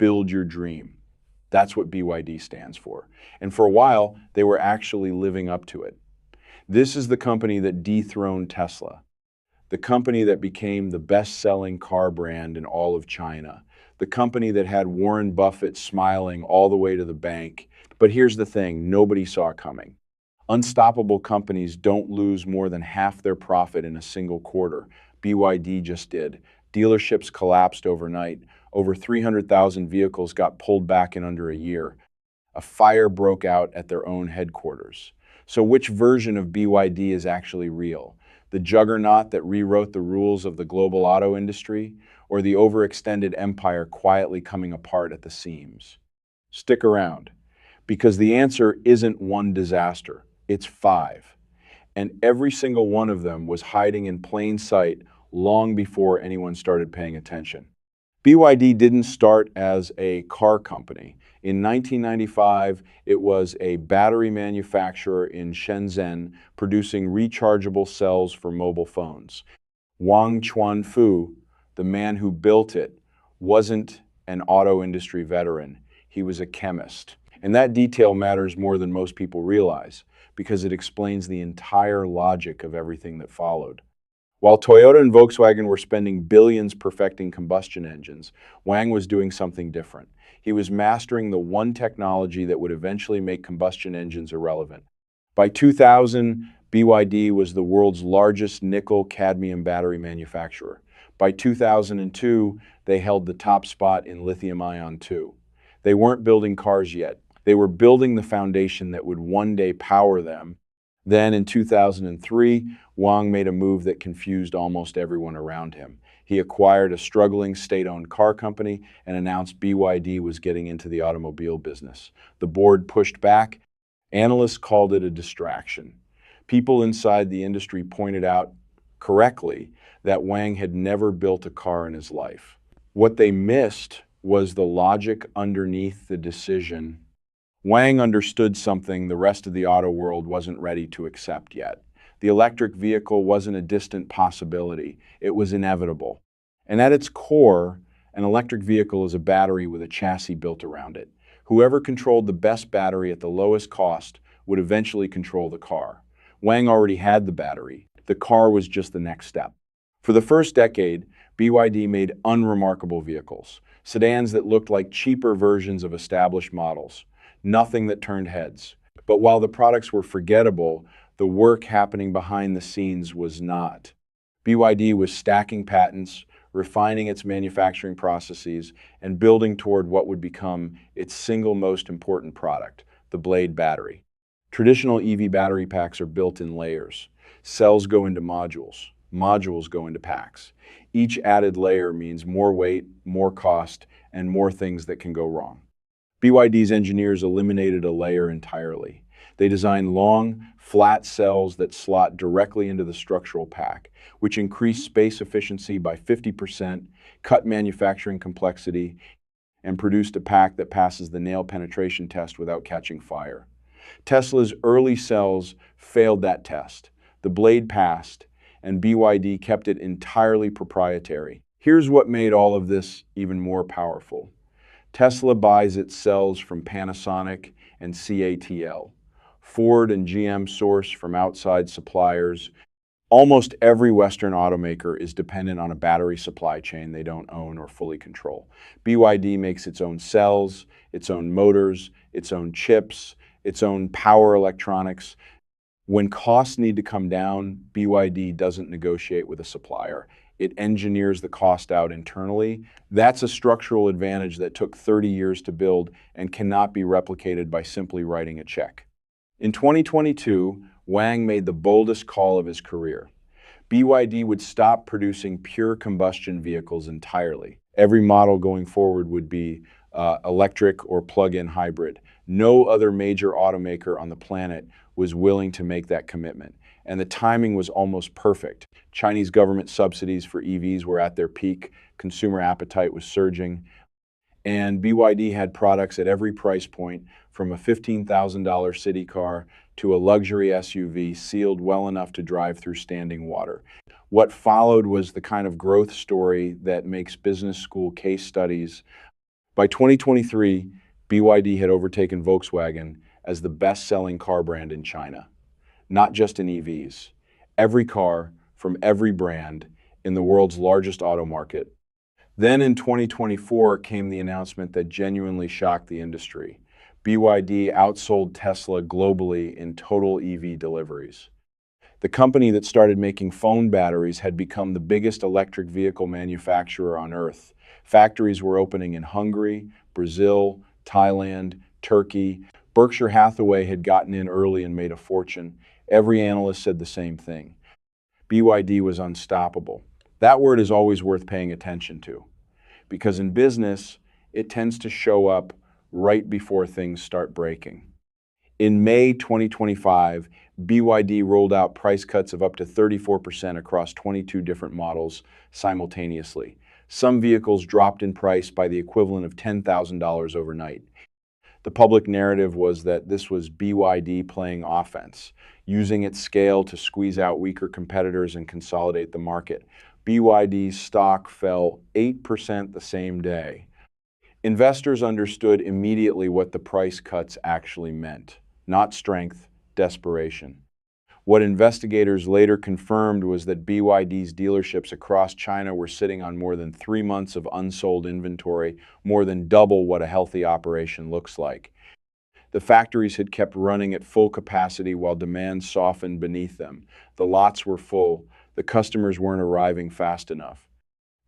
build your dream. That's what BYD stands for. And for a while, they were actually living up to it. This is the company that dethroned Tesla, the company that became the best-selling car brand in all of China, the company that had Warren Buffett smiling all the way to the bank. But here's the thing, nobody saw it coming. Unstoppable companies don't lose more than half their profit in a single quarter. BYD just did. Dealerships collapsed overnight. Over 300,000 vehicles got pulled back in under a year. A fire broke out at their own headquarters. So which version of BYD is actually real? The juggernaut that rewrote the rules of the global auto industry, or the overextended empire quietly coming apart at the seams? Stick around, because the answer isn't one disaster, it's 5. And every single one of them was hiding in plain sight long before anyone started paying attention. BYD didn't start as a car company. In 1995, it was a battery manufacturer in Shenzhen producing rechargeable cells for mobile phones. Wang Chuanfu, the man who built it, wasn't an auto industry veteran. He was a chemist. And that detail matters more than most people realize, because it explains the entire logic of everything that followed. While Toyota and Volkswagen were spending billions perfecting combustion engines, Wang was doing something different. He was mastering the one technology that would eventually make combustion engines irrelevant. By 2000, BYD was the world's largest nickel-cadmium battery manufacturer. By 2002, they held the top spot in lithium-ion too. They weren't building cars yet. They were building the foundation that would one day power them. Then in 2003, Wang made a move that confused almost everyone around him. He acquired a struggling state-owned car company and announced BYD was getting into the automobile business. The board pushed back. Analysts called it a distraction. People inside the industry pointed out, correctly, that Wang had never built a car in his life. What they missed was the logic underneath the decision. Wang understood something the rest of the auto world wasn't ready to accept yet. The electric vehicle wasn't a distant possibility, it was inevitable. And at its core, an electric vehicle is a battery with a chassis built around it. Whoever controlled the best battery at the lowest cost would eventually control the car. Wang already had the battery. The car was just the next step. For the first decade, BYD made unremarkable vehicles, sedans that looked like cheaper versions of established models. Nothing that turned heads. But while the products were forgettable, the work happening behind the scenes was not. BYD was stacking patents, refining its manufacturing processes, and building toward what would become its single most important product, the Blade battery. Traditional EV battery packs are built in layers. Cells go into modules. Modules go into packs. Each added layer means more weight, more cost, and more things that can go wrong. BYD's engineers eliminated a layer entirely. They designed long, flat cells that slot directly into the structural pack, which increased space efficiency by 50%, cut manufacturing complexity, and produced a pack that passes the nail penetration test without catching fire. Tesla's early cells failed that test. The Blade passed, and BYD kept it entirely proprietary. Here's what made all of this even more powerful. Tesla buys its cells from Panasonic and CATL. Ford and GM source from outside suppliers. Almost every Western automaker is dependent on a battery supply chain they don't own or fully control. BYD makes its own cells, its own motors, its own chips, its own power electronics. When costs need to come down, BYD doesn't negotiate with a supplier. It engineers the cost out internally. That's a structural advantage that took 30 years to build and cannot be replicated by simply writing a check. In 2022, Wang made the boldest call of his career. BYD would stop producing pure combustion vehicles entirely. Every model going forward would be electric or plug-in hybrid. No other major automaker on the planet was willing to make that commitment. And the timing was almost perfect. Chinese government subsidies for EVs were at their peak, consumer appetite was surging, and BYD had products at every price point, from a $15,000 city car to a luxury SUV sealed well enough to drive through standing water. What followed was the kind of growth story that makes business school case studies. By 2023, BYD had overtaken Volkswagen as the best-selling car brand in China, not just in EVs. Every car from every brand in the world's largest auto market. Then in 2024 came the announcement that genuinely shocked the industry. BYD outsold Tesla globally in total EV deliveries. The company that started making phone batteries had become the biggest electric vehicle manufacturer on Earth. Factories were opening in Hungary, Brazil, Thailand, Turkey. Berkshire Hathaway had gotten in early and made a fortune. Every analyst said the same thing. BYD was unstoppable. That word is always worth paying attention to, because in business, it tends to show up right before things start breaking. In May 2025, BYD rolled out price cuts of up to 34% across 22 different models simultaneously. Some vehicles dropped in price by the equivalent of $10,000 overnight. The public narrative was that this was BYD playing offense, using its scale to squeeze out weaker competitors and consolidate the market. BYD's stock fell 8% the same day. Investors understood immediately what the price cuts actually meant. Not strength, desperation. What investigators later confirmed was that BYD's dealerships across China were sitting on more than 3 months of unsold inventory, more than double what a healthy operation looks like. The factories had kept running at full capacity while demand softened beneath them. The lots were full. The customers weren't arriving fast enough.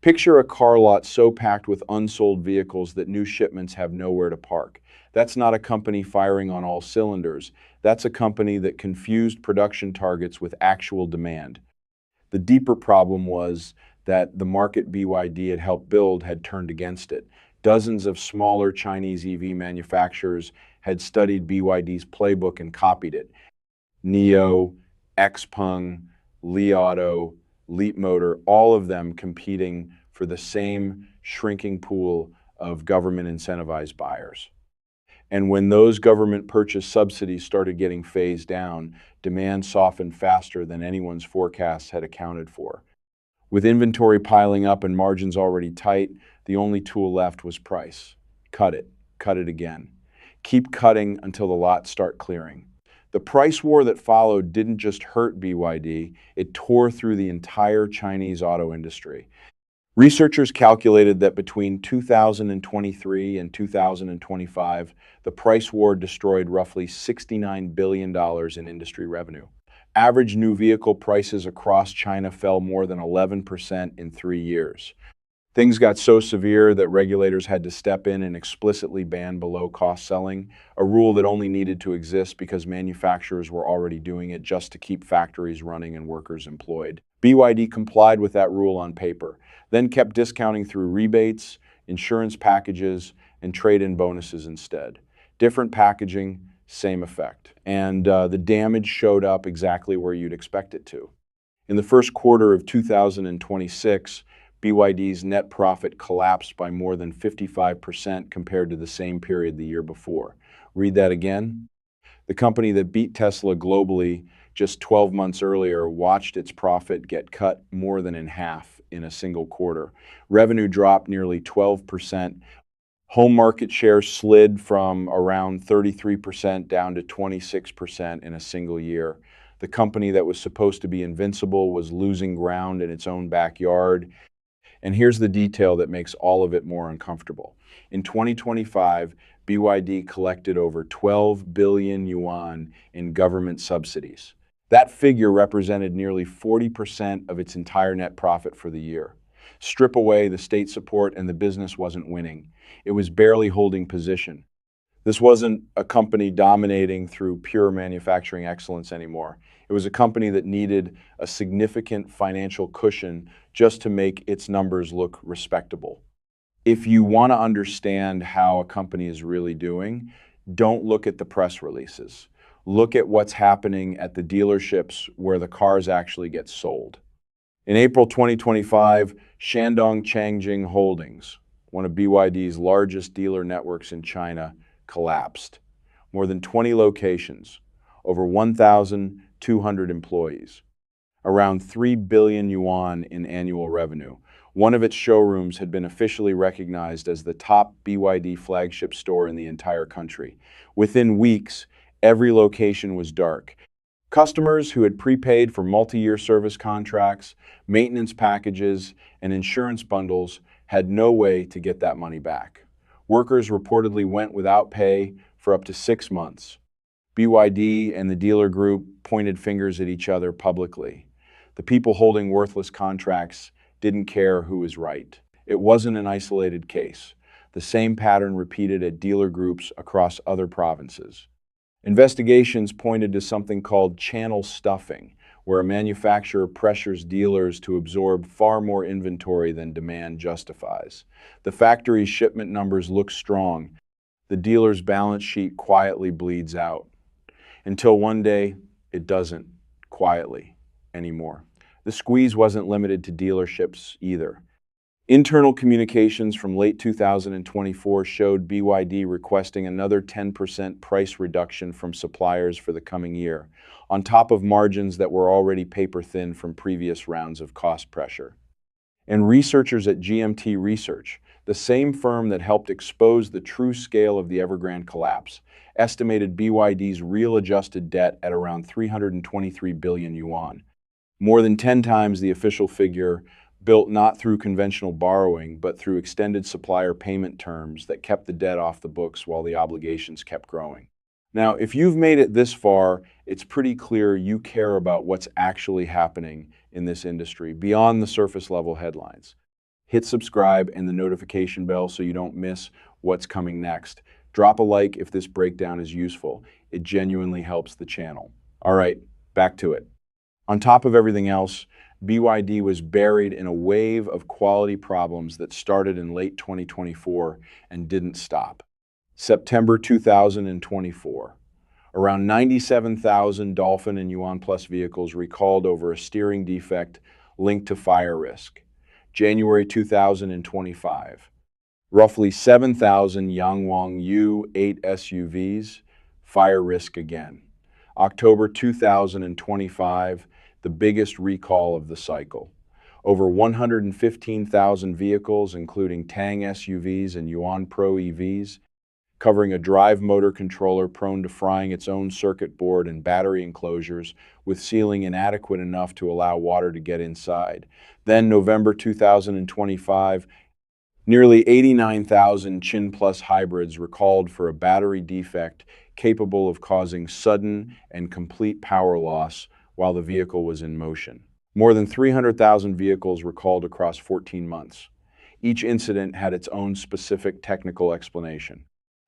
Picture a car lot so packed with unsold vehicles that new shipments have nowhere to park. That's not a company firing on all cylinders. That's a company that confused production targets with actual demand. The deeper problem was that the market BYD had helped build had turned against it. Dozens of smaller Chinese EV manufacturers had studied BYD's playbook and copied it. NIO, Xpeng, Li Auto, Leapmotor, all of them competing for the same shrinking pool of government incentivized buyers. And when those government purchase subsidies started getting phased down, demand softened faster than anyone's forecasts had accounted for. With inventory piling up and margins already tight, the only tool left was price. Cut it again. Keep cutting until the lots start clearing. The price war that followed didn't just hurt BYD, it tore through the entire Chinese auto industry. Researchers calculated that between 2023 and 2025, the price war destroyed roughly $69 billion in industry revenue. Average new vehicle prices across China fell more than 11% in 3 years. Things got so severe that regulators had to step in and explicitly ban below-cost selling, a rule that only needed to exist because manufacturers were already doing it just to keep factories running and workers employed. BYD complied with that rule on paper, then kept discounting through rebates, insurance packages, and trade-in bonuses instead. Different packaging, same effect. And the damage showed up exactly where you'd expect it to. In the first quarter of 2026, BYD's net profit collapsed by more than 55% compared to the same period the year before. Read that again. The company that beat Tesla globally just 12 months earlier watched its profit get cut more than in half in a single quarter. Revenue dropped nearly 12%. Home market share slid from around 33% down to 26% in a single year. The company that was supposed to be invincible was losing ground in its own backyard. And here's the detail that makes all of it more uncomfortable. In 2025, BYD collected over 12 billion yuan in government subsidies. That figure represented nearly 40% of its entire net profit for the year. Strip away the state support and the business wasn't winning. It was barely holding position. This wasn't a company dominating through pure manufacturing excellence anymore. It was a company that needed a significant financial cushion just to make its numbers look respectable. If you want to understand how a company is really doing, don't look at the press releases. Look at what's happening at the dealerships where the cars actually get sold. In April 2025, Shandong Changjing Holdings, one of BYD's largest dealer networks in China, collapsed. More than 20 locations, over 1,200 employees, around 3 billion yuan in annual revenue. One of its showrooms had been officially recognized as the top BYD flagship store in the entire country. Within weeks, every location was dark. Customers who had prepaid for multi-year service contracts, maintenance packages, and insurance bundles had no way to get that money back. Workers reportedly went without pay for up to 6 months. BYD and the dealer group pointed fingers at each other publicly. The people holding worthless contracts didn't care who was right. It wasn't an isolated case. The same pattern repeated at dealer groups across other provinces. Investigations pointed to something called channel stuffing, where a manufacturer pressures dealers to absorb far more inventory than demand justifies. The factory's shipment numbers look strong. The dealer's balance sheet quietly bleeds out. Until one day, it doesn't, quietly, anymore. The squeeze wasn't limited to dealerships either. Internal communications from late 2024 showed BYD requesting another 10% price reduction from suppliers for the coming year, on top of margins that were already paper-thin from previous rounds of cost pressure. And researchers at GMT Research, the same firm that helped expose the true scale of the Evergrande collapse, estimated BYD's real adjusted debt at around 323 billion yuan, more than 10 times the official figure, built not through conventional borrowing, but through extended supplier payment terms that kept the debt off the books while the obligations kept growing. Now, if you've made it this far, it's pretty clear you care about what's actually happening in this industry beyond the surface level headlines. Hit subscribe and the notification bell so you don't miss what's coming next. Drop a like if this breakdown is useful. It genuinely helps the channel. All right, back to it. On top of everything else, BYD was buried in a wave of quality problems that started in late 2024 and didn't stop. September 2024. Around 97,000 Dolphin and Yuan Plus vehicles recalled over a steering defect linked to fire risk. January 2025. Roughly 7,000 Yangwang U8 SUVs, fire risk again. October 2025, the biggest recall of the cycle. Over 115,000 vehicles, including Tang SUVs and Yuan Pro EVs, covering a drive motor controller prone to frying its own circuit board and battery enclosures with sealing inadequate enough to allow water to get inside. Then November 2025, nearly 89,000 Chin Plus hybrids recalled for a battery defect capable of causing sudden and complete power loss while the vehicle was in motion. More than 300,000 vehicles recalled across 14 months. Each incident had its own specific technical explanation.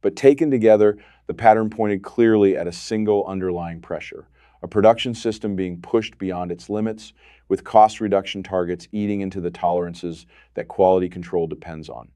But taken together, the pattern pointed clearly at a single underlying pressure, a production system being pushed beyond its limits, with cost reduction targets eating into the tolerances that quality control depends on.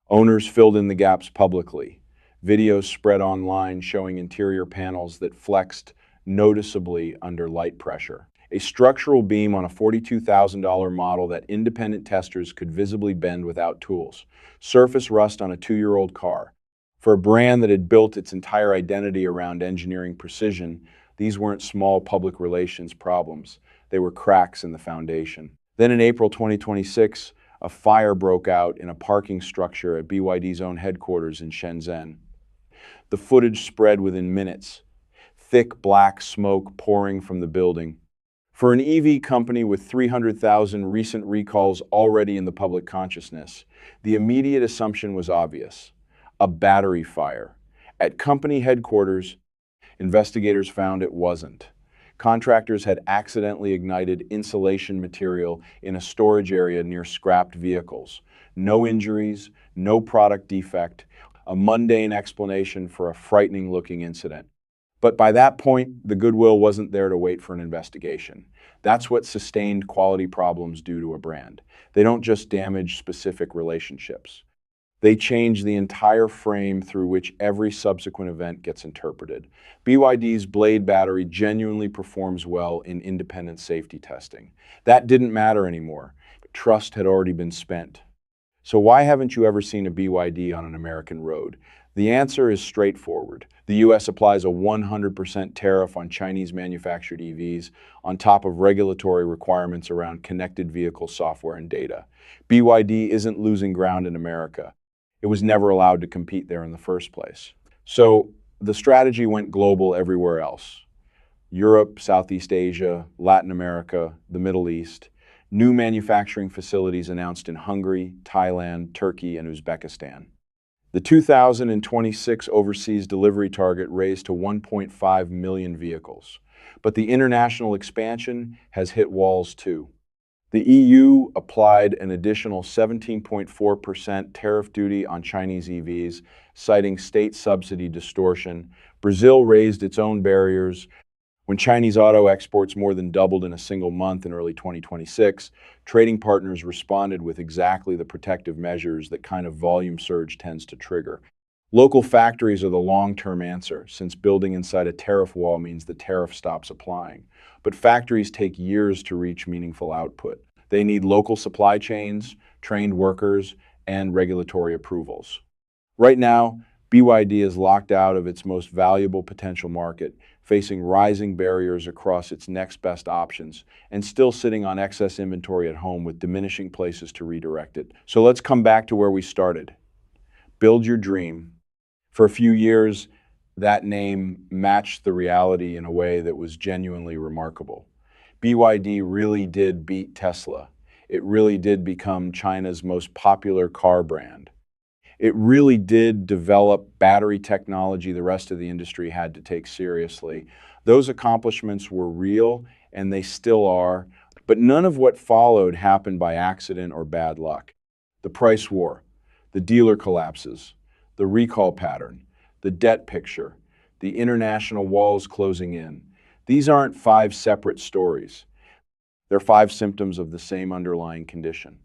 Owners filled in the gaps publicly. Videos spread online showing interior panels that flexed noticeably under light pressure. A structural beam on a $42,000 model that independent testers could visibly bend without tools. Surface rust on a 2-year-old car. For a brand that had built its entire identity around engineering precision, these weren't small public relations problems. They were cracks in the foundation. Then in April 2026, a fire broke out in a parking structure at BYD's own headquarters in Shenzhen. The footage spread within minutes. Thick black smoke pouring from the building. For an EV company with 300,000 recent recalls already in the public consciousness, the immediate assumption was obvious: a battery fire. At company headquarters, investigators found it wasn't. Contractors had accidentally ignited insulation material in a storage area near scrapped vehicles. No injuries, no product defect, a mundane explanation for a frightening-looking incident. But by that point, the goodwill wasn't there to wait for an investigation. That's what sustained quality problems do to a brand. They don't just damage specific relationships. They change the entire frame through which every subsequent event gets interpreted. BYD's Blade battery genuinely performs well in independent safety testing. That didn't matter anymore. Trust had already been spent. So why haven't you ever seen a BYD on an American road? The answer is straightforward. The US applies a 100% tariff on Chinese manufactured EVs on top of regulatory requirements around connected vehicle software and data. BYD isn't losing ground in America. It was never allowed to compete there in the first place. So the strategy went global everywhere else. Europe, Southeast Asia, Latin America, the Middle East. New manufacturing facilities announced in Hungary, Thailand, Turkey, and Uzbekistan. The 2026 overseas delivery target raised to 1.5 million vehicles. But the international expansion has hit walls too. The EU applied an additional 17.4% tariff duty on Chinese EVs, citing state subsidy distortion. Brazil raised its own barriers. When Chinese auto exports more than doubled in a single month in early 2026, trading partners responded with exactly the protective measures that kind of volume surge tends to trigger. Local factories are the long-term answer, since building inside a tariff wall means the tariff stops applying. But factories take years to reach meaningful output. They need local supply chains, trained workers, and regulatory approvals. Right now, BYD is locked out of its most valuable potential market, facing rising barriers across its next best options, and still sitting on excess inventory at home with diminishing places to redirect it. So let's come back to where we started. Build your dream. For a few years, that name matched the reality in a way that was genuinely remarkable. BYD really did beat Tesla. It really did become China's most popular car brand. It really did develop battery technology the rest of the industry had to take seriously. Those accomplishments were real, and they still are, but none of what followed happened by accident or bad luck. The price war, the dealer collapses, the recall pattern, the debt picture, the international walls closing in. These aren't 5 separate stories. They're 5 symptoms of the same underlying condition.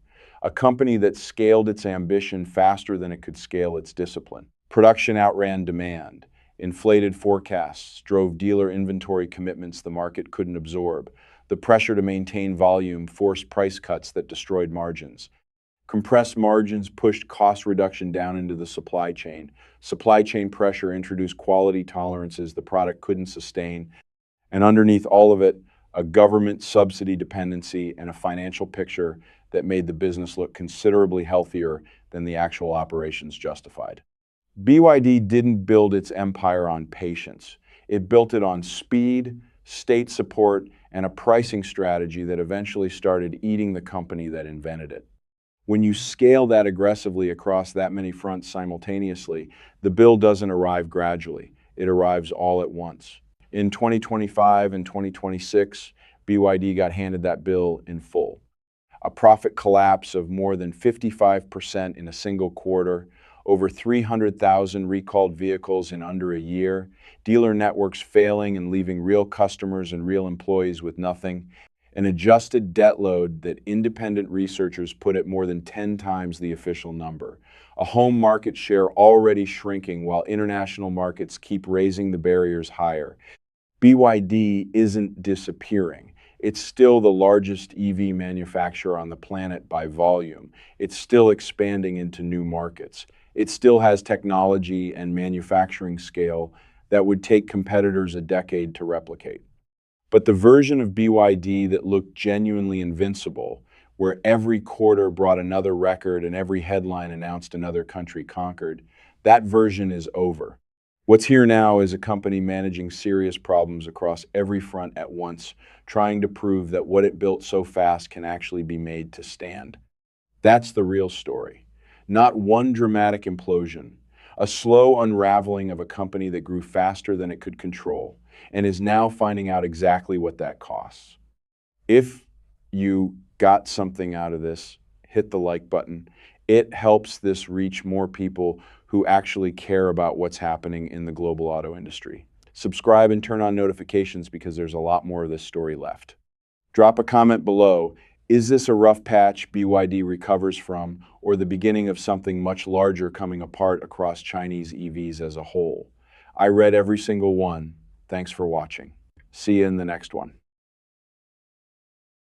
A company that scaled its ambition faster than it could scale its discipline. Production outran demand. Inflated forecasts drove dealer inventory commitments the market couldn't absorb. The pressure to maintain volume forced price cuts that destroyed margins. Compressed margins pushed cost reduction down into the supply chain. Supply chain pressure introduced quality tolerances the product couldn't sustain. And underneath all of it, a government subsidy dependency and a financial picture that made the business look considerably healthier than the actual operations justified. BYD didn't build its empire on patience. It built it on speed, state support, and a pricing strategy that eventually started eating the company that invented it. When you scale that aggressively across that many fronts simultaneously, the bill doesn't arrive gradually. It arrives all at once. In 2025 and 2026, BYD got handed that bill in full. A profit collapse of more than 55% in a single quarter, over 300,000 recalled vehicles in under a year, dealer networks failing and leaving real customers and real employees with nothing, an adjusted debt load that independent researchers put at more than 10 times the official number, a home market share already shrinking while international markets keep raising the barriers higher. BYD isn't disappearing. It's still the largest EV manufacturer on the planet by volume. It's still expanding into new markets. It still has technology and manufacturing scale that would take competitors a decade to replicate. But the version of BYD that looked genuinely invincible, where every quarter brought another record and every headline announced another country conquered, that version is over. What's here now is a company managing serious problems across every front at once, trying to prove that what it built so fast can actually be made to stand. That's the real story. Not one dramatic implosion, a slow unraveling of a company that grew faster than it could control and is now finding out exactly what that costs. If you got something out of this, hit the like button. It helps this reach more people who actually care about what's happening in the global auto industry. Subscribe and turn on notifications because there's a lot more of this story left. Drop a comment below. Is this a rough patch BYD recovers from, or the beginning of something much larger coming apart across Chinese EVs as a whole? I read every single one. Thanks for watching. See you in the next one.